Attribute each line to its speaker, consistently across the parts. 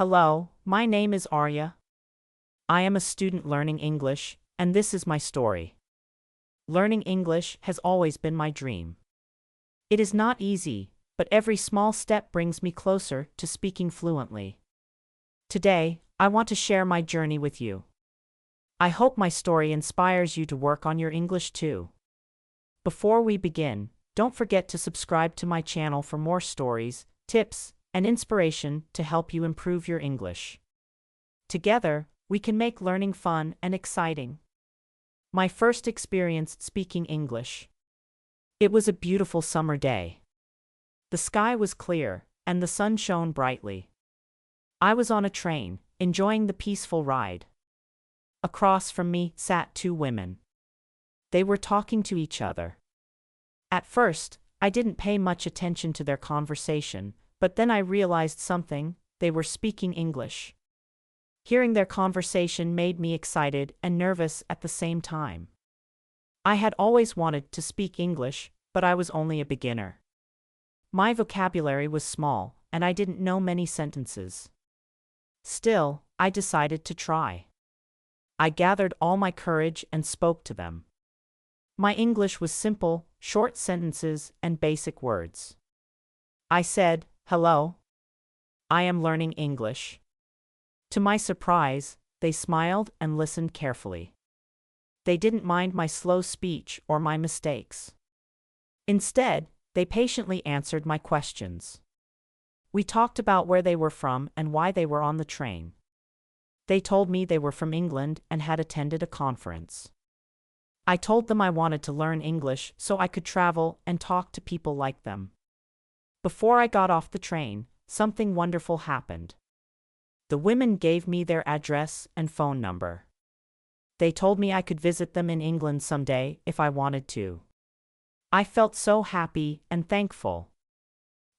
Speaker 1: Hello, my name is Arya. I am a student learning English, and this is my story. Learning English has always been my dream. It is not easy, but every small step brings me closer to speaking fluently. Today, I want to share my journey with you. I hope my story inspires you to work on your English too. Before we begin, don't forget to subscribe to my channel for more stories, tips, and inspiration to help you improve your English. Together, we can make learning fun and exciting. My first experience speaking English. It was a beautiful summer day. The sky was clear, and the sun shone brightly. I was on a train, enjoying the peaceful ride. Across from me sat two women. They were talking to each other. At first, I didn't pay much attention to their conversation, but then I realized something: they were speaking English. Hearing their conversation made me excited and nervous at the same time. I had always wanted to speak English, but I was only a beginner. My vocabulary was small, and I didn't know many sentences. Still, I decided to try. I gathered all my courage and spoke to them. My English was simple, short sentences and basic words. I said, "Hello. I am learning English." To my surprise, they smiled and listened carefully. They didn't mind my slow speech or my mistakes. Instead, they patiently answered my questions. We talked about where they were from and why they were on the train. They told me they were from England and had attended a conference. I told them I wanted to learn English so I could travel and talk to people like them. Before I got off the train, something wonderful happened. The women gave me their address and phone number. They told me I could visit them in England someday if I wanted to. I felt so happy and thankful.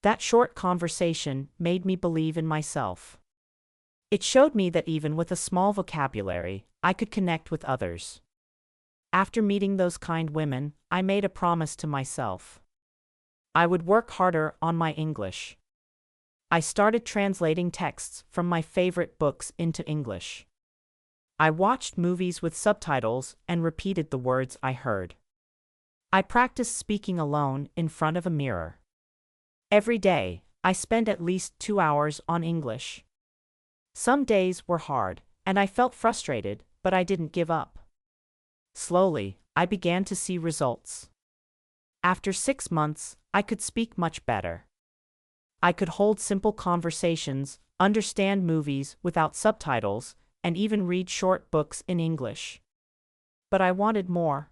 Speaker 1: That short conversation made me believe in myself. It showed me that even with a small vocabulary, I could connect with others. After meeting those kind women, I made a promise to myself. I would work harder on my English. I started translating texts from my favorite books into English. I watched movies with subtitles and repeated the words I heard. I practiced speaking alone in front of a mirror. Every day, I spent at least 2 hours on English. Some days were hard, and I felt frustrated, but I didn't give up. Slowly, I began to see results. After 6 months, I could speak much better. I could hold simple conversations, understand movies without subtitles, and even read short books in English. But I wanted more.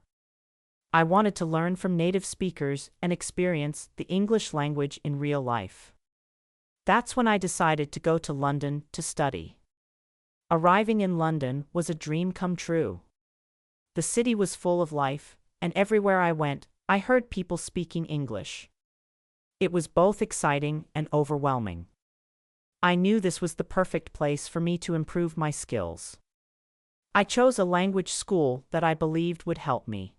Speaker 1: I wanted to learn from native speakers and experience the English language in real life. That's when I decided to go to London to study. Arriving in London was a dream come true. The city was full of life, and everywhere I went, I heard people speaking English. It was both exciting and overwhelming. I knew this was the perfect place for me to improve my skills. I chose a language school that I believed would help me.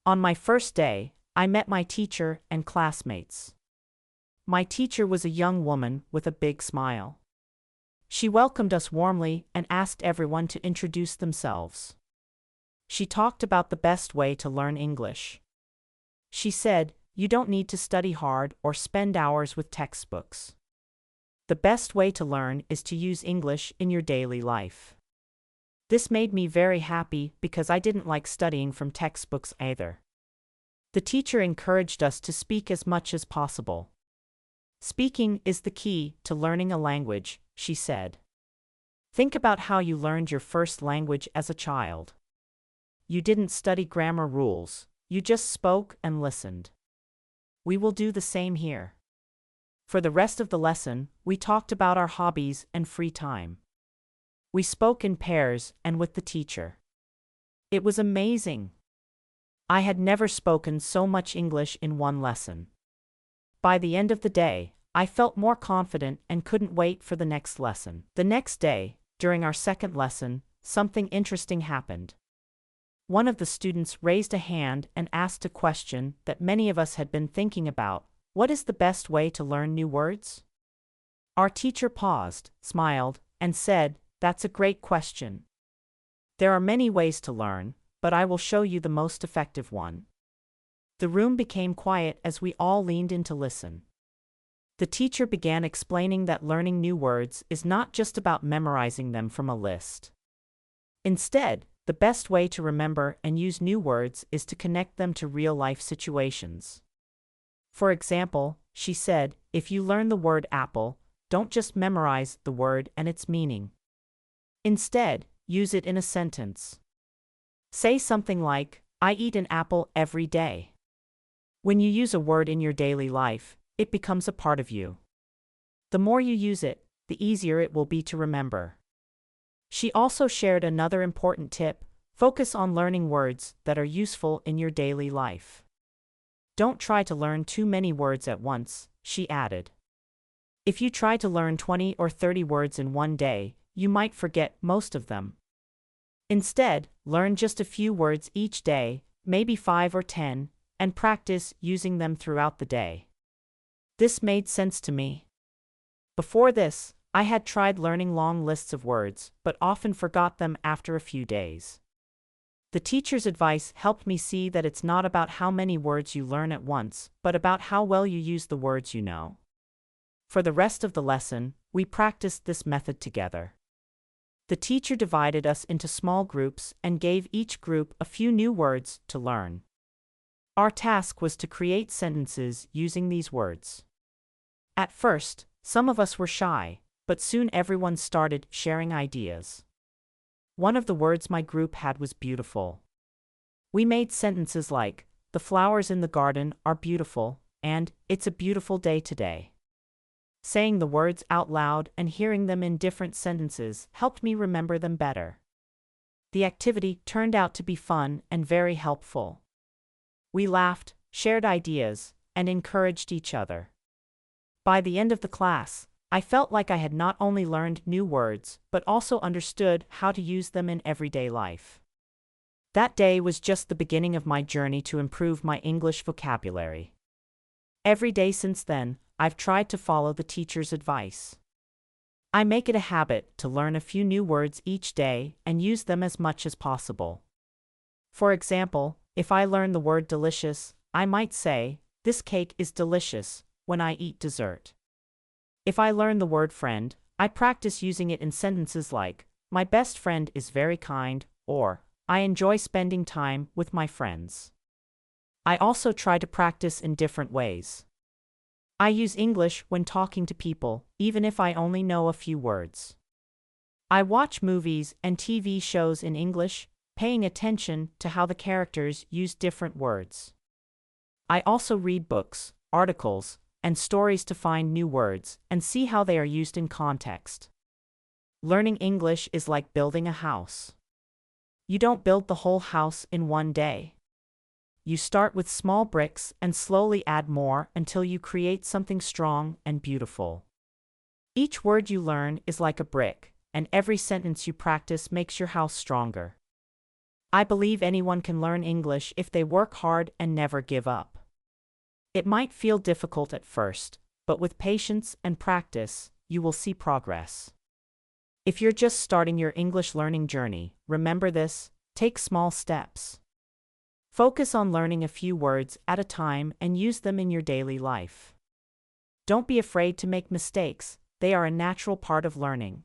Speaker 1: On my first day, I met my teacher and classmates. My teacher was a young woman with a big smile. She welcomed us warmly and asked everyone to introduce themselves. She talked about the best way to learn English. She said, "You don't need to study hard or spend hours with textbooks. The best way to learn is to use English in your daily life." This made me very happy because I didn't like studying from textbooks either. The teacher encouraged us to speak as much as possible. "Speaking is the key to learning a language," she said. "Think about how you learned your first language as a child. You didn't study grammar rules, you just spoke and listened. We will do the same here." For the rest of the lesson, we talked about our hobbies and free time. We spoke in pairs and with the teacher. It was amazing. I had never spoken so much English in one lesson. By the end of the day, I felt more confident and couldn't wait for the next lesson. The next day, during our second lesson, something interesting happened. One of the students raised a hand and asked a question that many of us had been thinking about: what is the best way to learn new words? Our teacher paused, smiled, and said, "That's a great question. There are many ways to learn, but I will show you the most effective one." The room became quiet as we all leaned in to listen. The teacher began explaining that learning new words is not just about memorizing them from a list. Instead, the best way to remember and use new words is to connect them to real-life situations. For example, she said, if you learn the word apple, don't just memorize the word and its meaning. Instead, use it in a sentence. Say something like, "I eat an apple every day." When you use a word in your daily life, it becomes a part of you. The more you use it, the easier it will be to remember. She also shared another important tip: focus on learning words that are useful in your daily life. Don't try to learn too many words at once, she added. If you try to learn 20 or 30 words in one day, you might forget most of them. Instead, learn just a few words each day, maybe 5 or 10, and practice using them throughout the day. This made sense to me. Before this, I had tried learning long lists of words, but often forgot them after a few days. The teacher's advice helped me see that it's not about how many words you learn at once, but about how well you use the words you know. For the rest of the lesson, we practiced this method together. The teacher divided us into small groups and gave each group a few new words to learn. Our task was to create sentences using these words. At first, some of us were shy, but soon everyone started sharing ideas. One of the words my group had was beautiful. We made sentences like, "The flowers in the garden are beautiful," and "It's a beautiful day today." Saying the words out loud and hearing them in different sentences helped me remember them better. The activity turned out to be fun and very helpful. We laughed, shared ideas, and encouraged each other. By the end of the class, I felt like I had not only learned new words, but also understood how to use them in everyday life. That day was just the beginning of my journey to improve my English vocabulary. Every day since then, I've tried to follow the teacher's advice. I make it a habit to learn a few new words each day and use them as much as possible. For example, if I learn the word delicious, I might say, "This cake is delicious," when I eat dessert. If I learn the word friend, I practice using it in sentences like, "My best friend is very kind," or "I enjoy spending time with my friends." I also try to practice in different ways. I use English when talking to people, even if I only know a few words. I watch movies and TV shows in English, paying attention to how the characters use different words. I also read books, articles, and stories to find new words and see how they are used in context. Learning English is like building a house. You don't build the whole house in one day. You start with small bricks and slowly add more until you create something strong and beautiful. Each word you learn is like a brick, and every sentence you practice makes your house stronger. I believe anyone can learn English if they work hard and never give up. It might feel difficult at first, but with patience and practice, you will see progress. If you're just starting your English learning journey, remember this: take small steps. Focus on learning a few words at a time and use them in your daily life. Don't be afraid to make mistakes, they are a natural part of learning.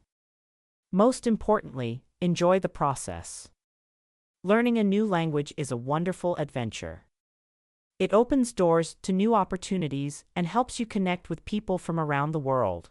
Speaker 1: Most importantly, enjoy the process. Learning a new language is a wonderful adventure. It opens doors to new opportunities and helps you connect with people from around the world.